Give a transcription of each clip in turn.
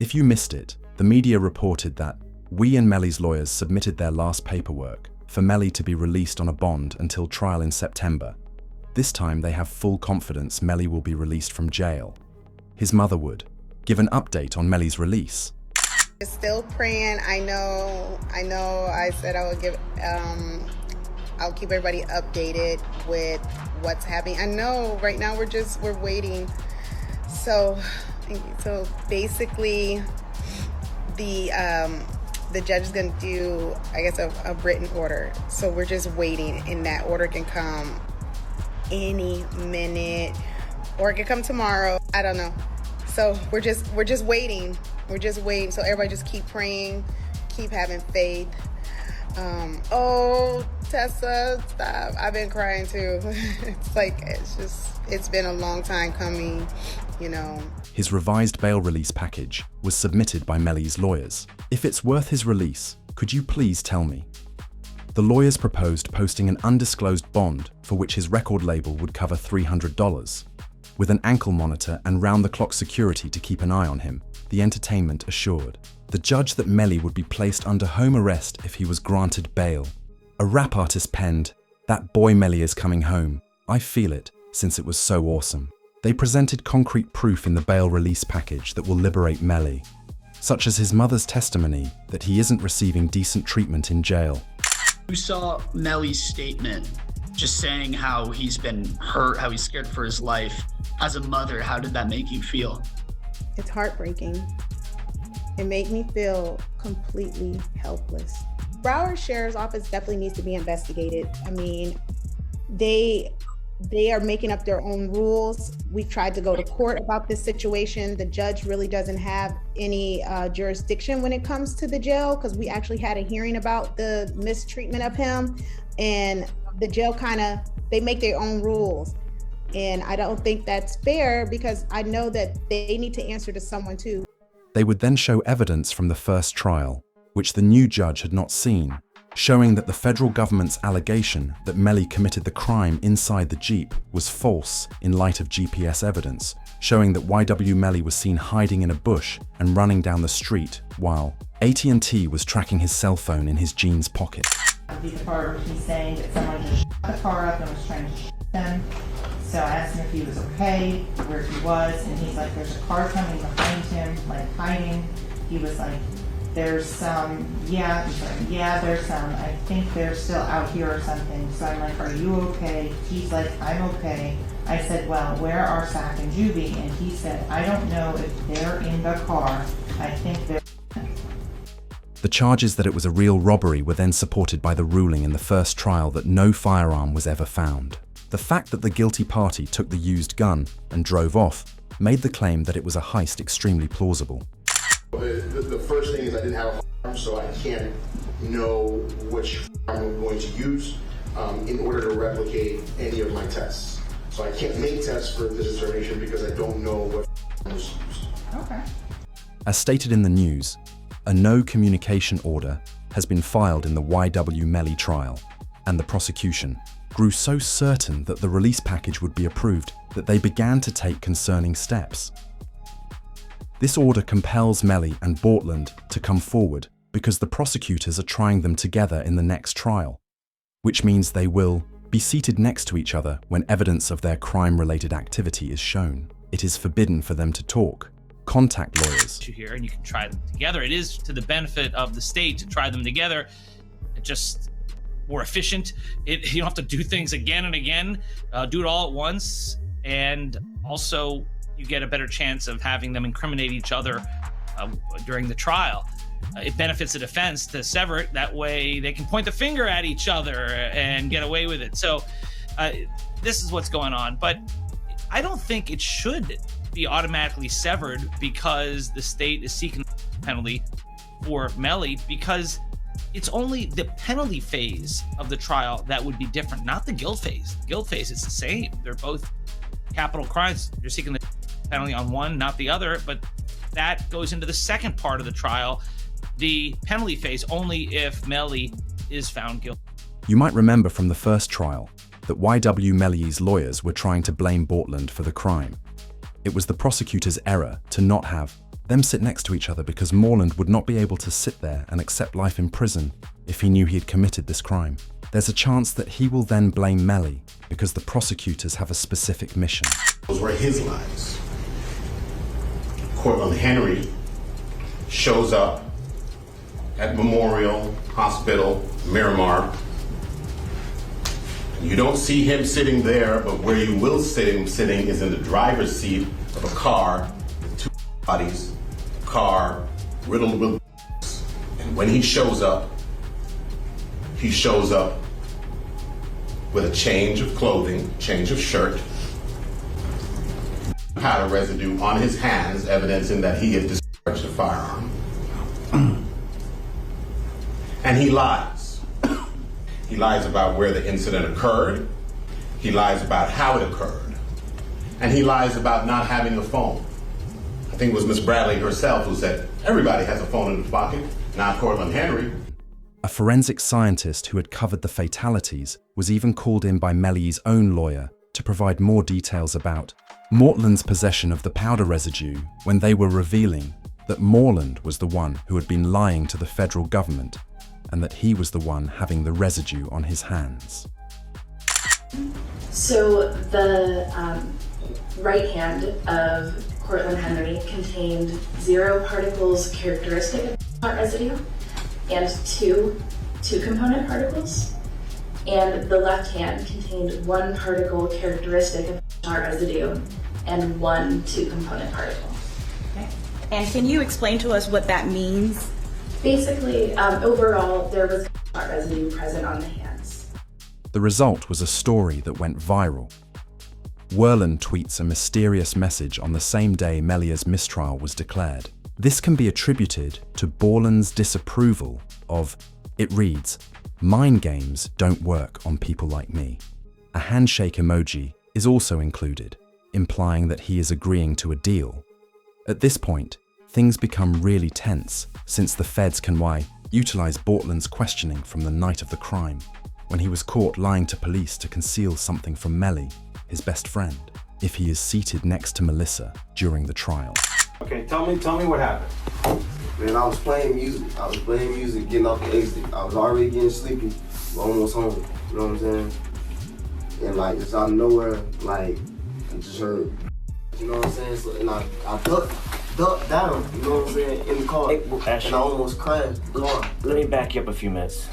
If you missed it, the media reported that YNW Melly's lawyers submitted their last paperwork for Melly to be released on a bond until trial in September. This time they have full confidence Melly will be released from jail. His mother would give an update on Melly's release. Still praying. I know I said I would I'll keep everybody updated with what's happening. I know right now we're waiting. So basically the judge is going to do, I guess, a written order. So we're just waiting, and that order can come any minute, or it could come tomorrow. I don't know. So we're just waiting. We're just waiting. So everybody just keep praying, keep having faith. Oh, Tessa, stop. I've been crying too. It's been a long time coming, you know. His revised bail release package was submitted by Melly's lawyers. If it's worth his release, could you please tell me? The lawyers proposed posting an undisclosed bond for which his record label would cover $300. With an ankle monitor and round-the-clock security to keep an eye on him, the entertainment assured the judge that Melly would be placed under home arrest if he was granted bail. A rap artist penned, "That boy Melly is coming home. I feel it, since it was so awesome." They presented concrete proof in the bail release package that will liberate Melly, such as his mother's testimony that he isn't receiving decent treatment in jail. You saw Melly's statement just saying how he's been hurt, how he's scared for his life. As a mother, how did that make you feel? It's heartbreaking. It made me feel completely helpless. Broward Sheriff's Office definitely needs to be investigated. I mean, they are making up their own rules. We've tried to go to court about this situation. The judge really doesn't have any jurisdiction when it comes to the jail, because we actually had a hearing about the mistreatment of him, and the jail they make their own rules. And I don't think that's fair, because I know that they need to answer to someone too. They would then show evidence from the first trial, which the new judge had not seen, showing that the federal government's allegation that Melly committed the crime inside the Jeep was false in light of GPS evidence, showing that YNW Melly was seen hiding in a bush and running down the street while AT&T was tracking his cell phone in his jeans pocket. The part where he's saying that someone just shot the car up and was trying to shoot them. So I asked him if he was okay, where he was, and he's like, there's a car coming behind him, like hiding. He was like, there's some, there's some, I think they're still out here or something. So I'm like, are you okay? He's like, I'm okay. I said, well, where are Sack and Juvie? And he said, I don't know if they're in the car. I think they're... The charges that it was a real robbery were then supported by the ruling in the first trial that no firearm was ever found. The fact that the guilty party took the used gun and drove off made the claim that it was a heist extremely plausible. The first thing is I didn't have a firearm, so I can't know which firearm I'm going to use in order to replicate any of my tests. So I can't make tests for this determination because I don't know what firearm was used. Okay. As stated in the news, a no communication order has been filed in the YNW Melly trial, and the prosecution grew so certain that the release package would be approved that they began to take concerning steps. This order compels Melly and Bortland to come forward because the prosecutors are trying them together in the next trial, which means they will be seated next to each other when evidence of their crime-related activity is shown. It is forbidden for them to talk. Contact lawyers. Here, and you can try them together. It is to the benefit of the state to try them together. It just more efficient. You don't have to do things again and again. Do it all at once, and also you get a better chance of having them incriminate each other during the trial. It benefits the defense to sever it. That way they can point the finger at each other and get away with it. So this is what's going on. But I don't think it should be automatically severed because the state is seeking a penalty for Melly, because it's only the penalty phase of the trial that would be different, not the guilt phase. The guilt phase is the same. They're both capital crimes. You're seeking the penalty on one, not the other, but that goes into the second part of the trial, the penalty phase, only if Melly is found guilty. You might remember from the first trial that YNW Melly's lawyers were trying to blame Bortland for the crime. It was the prosecutor's error to not have them sit next to each other because Moreland would not be able to sit there and accept life in prison if he knew he had committed this crime. There's a chance that he will then blame Melly because the prosecutors have a specific mission. Those were his lies. Cortland Henry shows up at Memorial Hospital, Miramar. You don't see him sitting there, but where you will see him sitting is in the driver's seat of a car with two bodies, a car riddled with and when he shows up with a change of clothing, change of shirt, powder residue on his hands, evidencing that he had discharged a firearm. And he lies. He lies about where the incident occurred. He lies about how it occurred. And he lies about not having a phone. I think it was Miss Bradley herself who said, everybody has a phone in his pocket, not Cortland Henry. A forensic scientist who had covered the fatalities was even called in by Melly's own lawyer to provide more details about Mortland's possession of the powder residue when they were revealing that Moreland was the one who had been lying to the federal government and that he was the one having the residue on his hands. So the right hand of Cortland Henry contained 0 particles characteristic of heart residue and two component particles, and the left hand contained 1 particle characteristic of heart residue and 1 2-component particle. Okay. And can you explain to us what that means? Basically, overall, there was heart residue present on the hands. The result was a story that went viral. Werlen tweets a mysterious message on the same day Melia's mistrial was declared. This can be attributed to Borland's disapproval of, it reads, "Mind games don't work on people like me." A handshake emoji is also included, implying that he is agreeing to a deal. At this point, things become really tense since the feds can utilize Borland's questioning from the night of the crime, when he was caught lying to police to conceal something from Melly, his best friend, if he is seated next to Melissa during the trial. Okay, tell me what happened. Man, I was playing music, getting off the exit. I was already getting sleepy, almost home, you know what I'm saying? And like, just out of nowhere, like, I just heard, you know what I'm saying? So, and I ducked down, you know what I'm saying, in the car, and I almost crashed the car. Let me back you up a few minutes.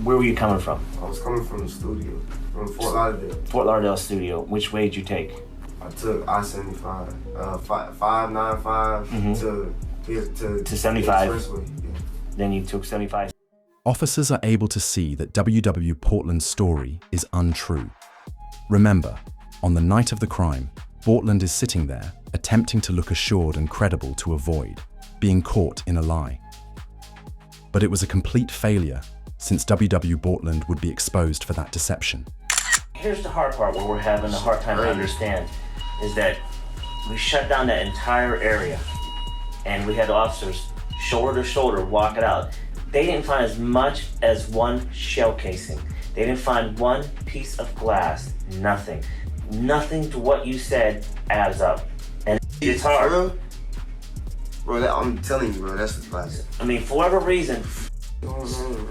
Where were you coming from? I was coming from the studio, from Fort Lauderdale. Fort Lauderdale studio. Which way did you take? I took I-75, 595 to 75. Expressway. Yeah. Then you took 75. Officers are able to see that WW Portland's story is untrue. Remember, on the night of the crime, Portland is sitting there, attempting to look assured and credible to avoid being caught in a lie. But it was a complete failure, since WW Portland would be exposed for that deception. Here's the hard part where we're having a hard time to understand, is that we shut down that entire area and we had officers shoulder to shoulder walk it out. They didn't find as much as 1 shell casing. They didn't find 1 piece of glass, nothing. Nothing to what you said adds up. And it's hard. Bro, I'm telling you, bro, that's the class. I mean, for whatever reason,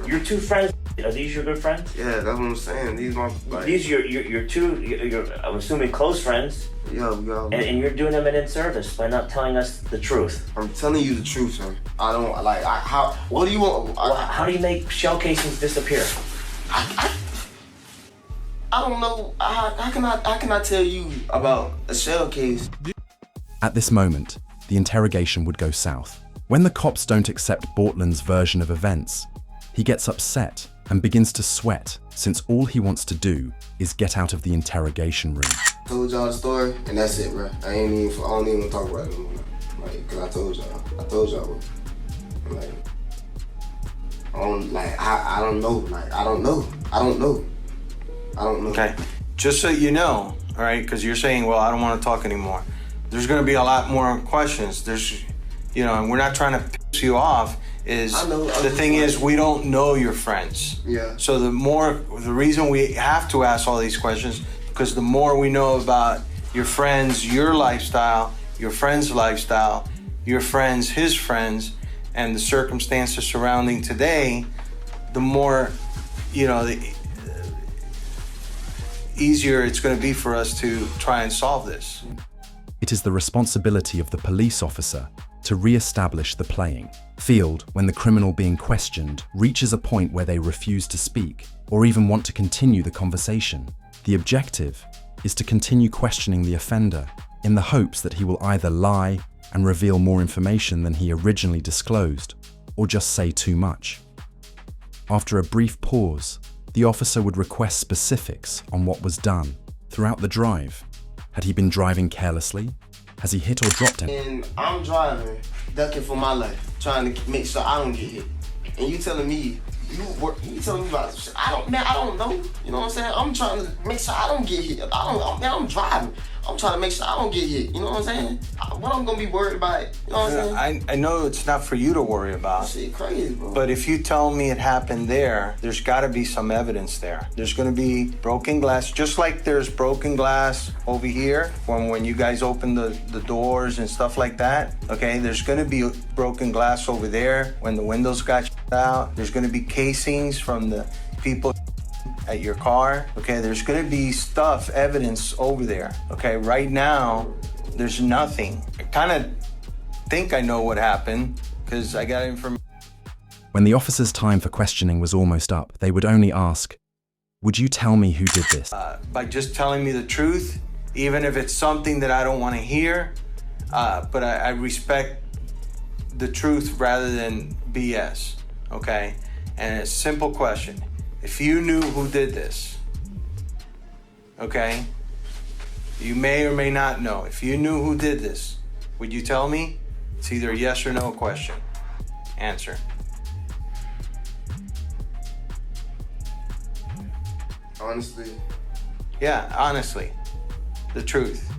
your 2 friends, are these your good friends? Yeah, that's what I'm saying. These my like, these your 2, I'm assuming close friends. Yeah, we got. And you're doing them an inservice by not telling us the truth. I'm telling you the truth, sir. I don't like. How? What do you want? How do you make shell casings disappear? I don't know. How can I tell you about a shell case? At this moment, the interrogation would go south. When the cops don't accept Bortland's version of events, he gets upset and begins to sweat, since all he wants to do is get out of the interrogation room. I told y'all the story, and that's it, bro. I don't even talk about it anymore. Like, cause I told y'all, bro. Like, I don't know. Okay, just so you know, all right, because you're saying, well, I don't want to talk anymore. There's going to be a lot more questions. There's, and we're not trying to piss you off. The thing is, we don't know your friends. Yeah. So the reason we have to ask all these questions, because the more we know about your friends, your lifestyle, your friend's lifestyle, your friends, his friends, and the circumstances surrounding today, the more, the easier it's going to be for us to try and solve this. It is the responsibility of the police officer to re-establish the playing field when the criminal being questioned reaches a point where they refuse to speak or even want to continue the conversation. The objective is to continue questioning the offender in the hopes that he will either lie and reveal more information than he originally disclosed, or just say too much. After a brief pause, the officer would request specifics on what was done throughout the drive. Had he been driving carelessly? Has he hit or dropped anything? And I'm driving, ducking for my life, trying to make sure I don't get hit. And you telling me, you telling me about shit. I don't know. You know what I'm saying? I'm trying to make sure I don't get hit. I'm driving. I'm trying to make sure I don't get hit. You know what I'm saying? What I'm gonna be worried about? You know what I'm saying? I know it's not for you to worry about. Shit crazy, bro. But if you tell me it happened there's gotta be some evidence there. There's gonna be broken glass, just like there's broken glass over here when you guys open the doors and stuff like that. Okay, there's gonna be broken glass over there when the windows got out. There's gonna be casings from the people at your car. Okay, there's gonna be evidence over there. Okay, right now, there's nothing. I kind of think I know what happened because I got information. When the officer's time for questioning was almost up, they would only ask, "Would you tell me who did this?" By just telling me the truth, even if it's something that I don't want to hear, but I respect the truth rather than BS, okay? And it's a simple question. If you knew who did this, okay? You may or may not know. If you knew who did this, would you tell me? It's either a yes or no question. Answer. Honestly. Yeah, honestly. The truth.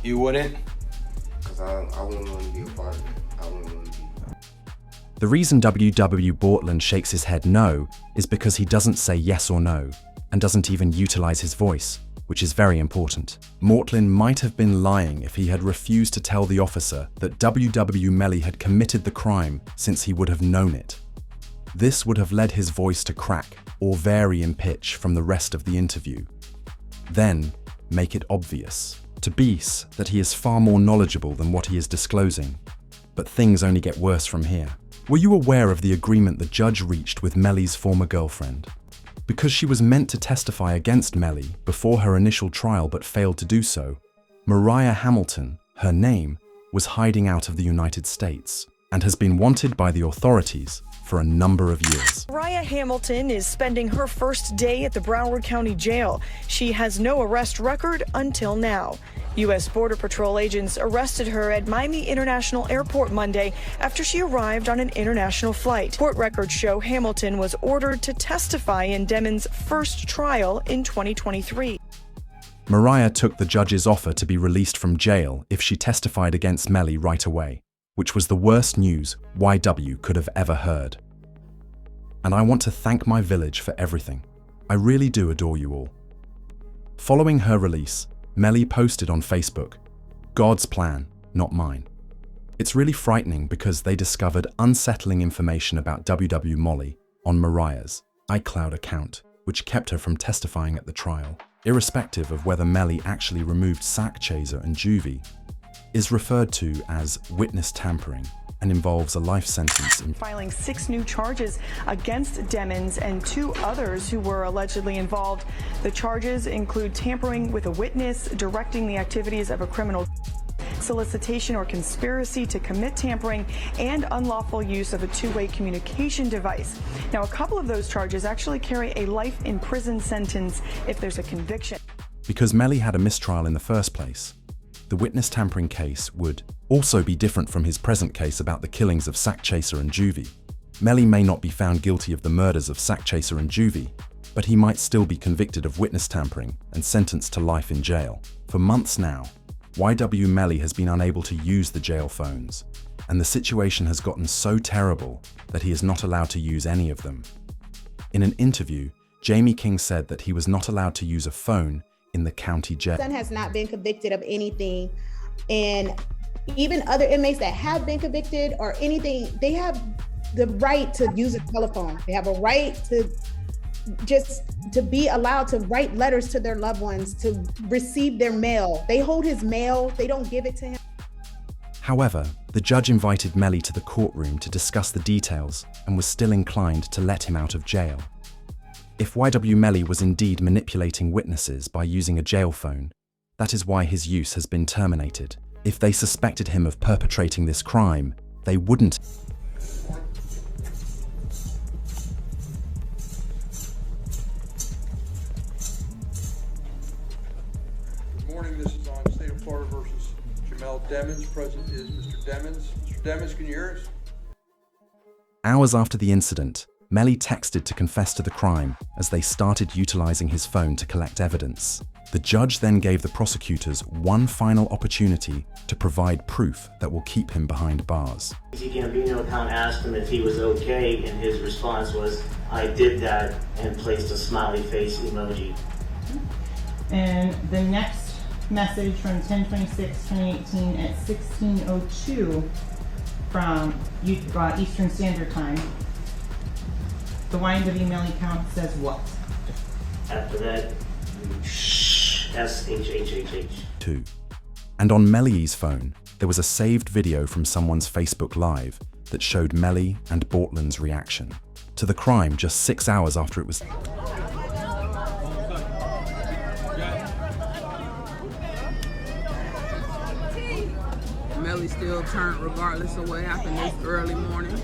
You wouldn't? Because I wouldn't want to be a part of it. I wouldn't want to be. The reason WW Bortland shakes his head no is because he doesn't say yes or no and doesn't even utilize his voice, which is very important. Mortlin might have been lying if he had refused to tell the officer that WW Melly had committed the crime since he would have known it. This would have led his voice to crack or vary in pitch from the rest of the interview. Then, make it obvious to Beese that he is far more knowledgeable than what he is disclosing. But things only get worse from here. Were you aware of the agreement the judge reached with Melly's former girlfriend? Because she was meant to testify against Melly before her initial trial but failed to do so, Mariah Hamilton, her name, was hiding out of the United States and has been wanted by the authorities for a number of years. Mariah Hamilton is spending her first day at the Broward County Jail. She has no arrest record until now. U.S. Border Patrol agents arrested her at Miami International Airport Monday after she arrived on an international flight. Court records show Hamilton was ordered to testify in Demon's first trial in 2023. Mariah took the judge's offer to be released from jail if she testified against Melly right away, which was the worst news YW could have ever heard. And I want to thank my village for everything. I really do adore you all. Following her release, Melly posted on Facebook, "God's plan, not mine." It's really frightening because they discovered unsettling information about WW Melly on Mariah's iCloud account, which kept her from testifying at the trial. Irrespective of whether Melly actually removed Sack Chaser and Juvie, is referred to as witness tampering and involves a life sentence. Filing 6 new charges against Demons and 2 others who were allegedly involved. The charges include tampering with a witness, directing the activities of a criminal, solicitation or conspiracy to commit tampering, and unlawful use of a two-way communication device. Now, a couple of those charges actually carry a life in prison sentence if there's a conviction. Because Melly had a mistrial in the first place, the witness tampering case would also be different from his present case about the killings of Sack Chaser and Juvie. Melly may not be found guilty of the murders of Sack Chaser and Juvie, but he might still be convicted of witness tampering and sentenced to life in jail. For months now, YW Melly has been unable to use the jail phones, and the situation has gotten so terrible that he is not allowed to use any of them. In an interview, Jamie King said that he was not allowed to use a phone in the county jail. My son has not been convicted of anything, and even other inmates that have been convicted or anything, they have the right to use a telephone. They have a right to be allowed to write letters to their loved ones, to receive their mail. They hold his mail, they don't give it to him. However, the judge invited Melly to the courtroom to discuss the details and was still inclined to let him out of jail. If YW Melly was indeed manipulating witnesses by using a jail phone, that is why his use has been terminated. If they suspected him of perpetrating this crime, they wouldn't. Good morning, this is on State of Florida versus Jamel Demons. Present is Mr. Demons. Mr. Demons, can you hear us? Hours after the incident, Melly texted to confess to the crime as they started utilizing his phone to collect evidence. The judge then gave the prosecutors one final opportunity to provide proof that will keep him behind bars. Gambino account asked him if he was okay, and his response was, "I did that," and placed a smiley face emoji. And the next message from 10/26/2018 at 16:02 from Eastern Standard Time. The YNW Melly account says what? After that, SHHHH. 2. And on Melly's phone, there was a saved video from someone's Facebook Live that showed Melly and Bortland's reaction to the crime just 6 hours after it was. Melly still turned regardless of what happened this early morning.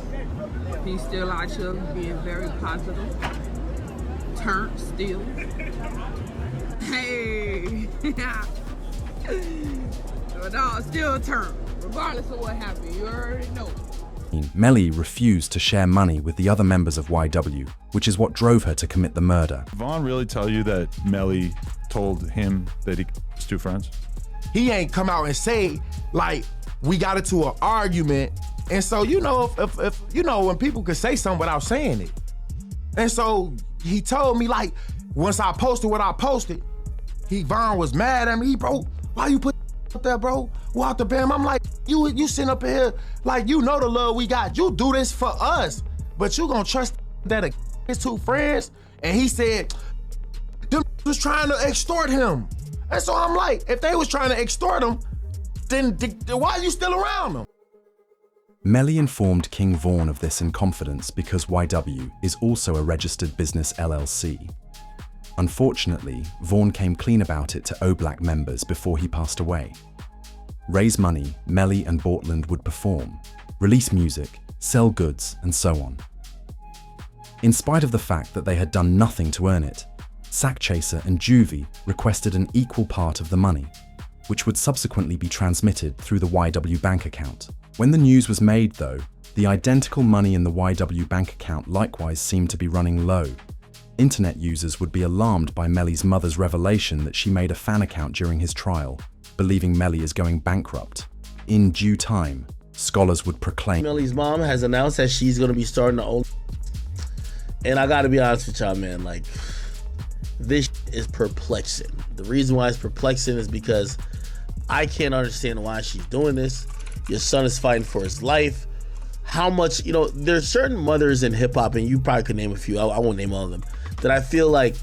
He's still out here being very positive. Turned still. Hey! But no, still turned, regardless of what happened. You already know. Melly refused to share money with the other members of YW, which is what drove her to commit the murder. Vaughn really tell you that Melly told him that he was two friends? He ain't come out and say, like, we got into an argument. And so, you know, if you know, when people could say something without saying it. And so he told me, like, once I posted what I posted, Vaughn was mad at me. Bro, why you put up there, bro? Walter Bam. I'm like, you sitting up here, like, you know the love we got. You do this for us, but you gonna trust that his two friends? And he said, them was trying to extort him. And so I'm like, if they was trying to extort him, then why are you still around them? Melly informed King Vaughn of this in confidence because YW is also a registered business LLC. Unfortunately, Vaughn came clean about it to OBLAC members before he passed away. Raise money, Melly and Bortland would perform, release music, sell goods, and so on. In spite of the fact that they had done nothing to earn it, Sackchaser and Juvie requested an equal part of the money, which would subsequently be transmitted through the YW bank account. When the news was made, though, the identical money in the YW bank account likewise seemed to be running low. Internet users would be alarmed by Melly's mother's revelation that she made a fan account during his trial, believing Melly is going bankrupt. In due time, scholars would proclaim Melly's mom has announced that she's going to be starting the old. And I got to be honest with y'all, man, like, this is perplexing. The reason why it's perplexing is because I can't understand why she's doing this. Your son is fighting for his life. How much, you know, there's certain mothers in hip hop, and you probably could name a few, I won't name all of them, that I feel like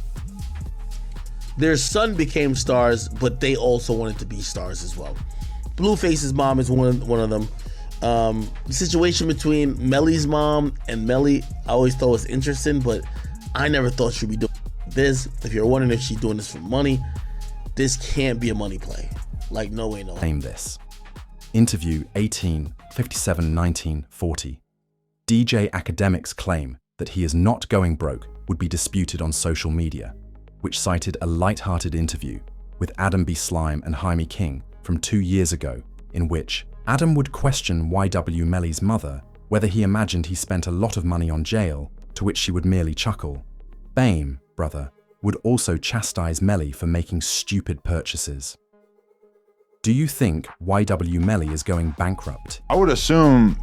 their son became stars, but they also wanted to be stars as well. Blueface's mom is one of them. The situation between Melly's mom and Melly, I always thought was interesting, but I never thought she'd be doing this. If you're wondering if she's doing this for money, this can't be a money play. Like, no way, no way. Name this. Interview 18, 57, 19, 40. DJ Academic's claim that he is not going broke would be disputed on social media, which cited a light-hearted interview with Adam B. Slime and Jaime King from 2 years ago, in which Adam would question YW Melly's mother whether he imagined he spent a lot of money on jail, to which she would merely chuckle. BAME, brother, would also chastise Melly for making stupid purchases. Do you think YW Melly is going bankrupt? I would assume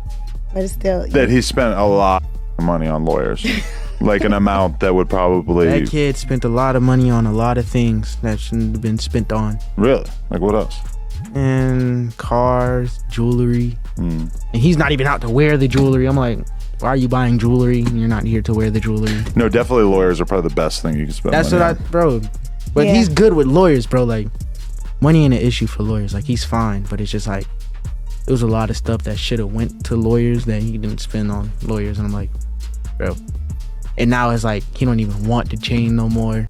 but still, that he spent a lot of money on lawyers. Like an amount that would probably. That kid spent a lot of money on a lot of things that shouldn't have been spent on. Really? Like what else? And cars, jewelry. And he's not even out to wear the jewelry. I'm like, why are you buying jewelry? You're not here to wear the jewelry. No, definitely lawyers are probably the best thing you can spend. That's money what on. bro. But he's good with lawyers, bro. Like, money ain't an issue for lawyers. Like, he's fine, but it's just like, there was a lot of stuff that should have went to lawyers that he didn't spend on lawyers. And I'm like, bro. And now it's like, he don't even want to chain no more.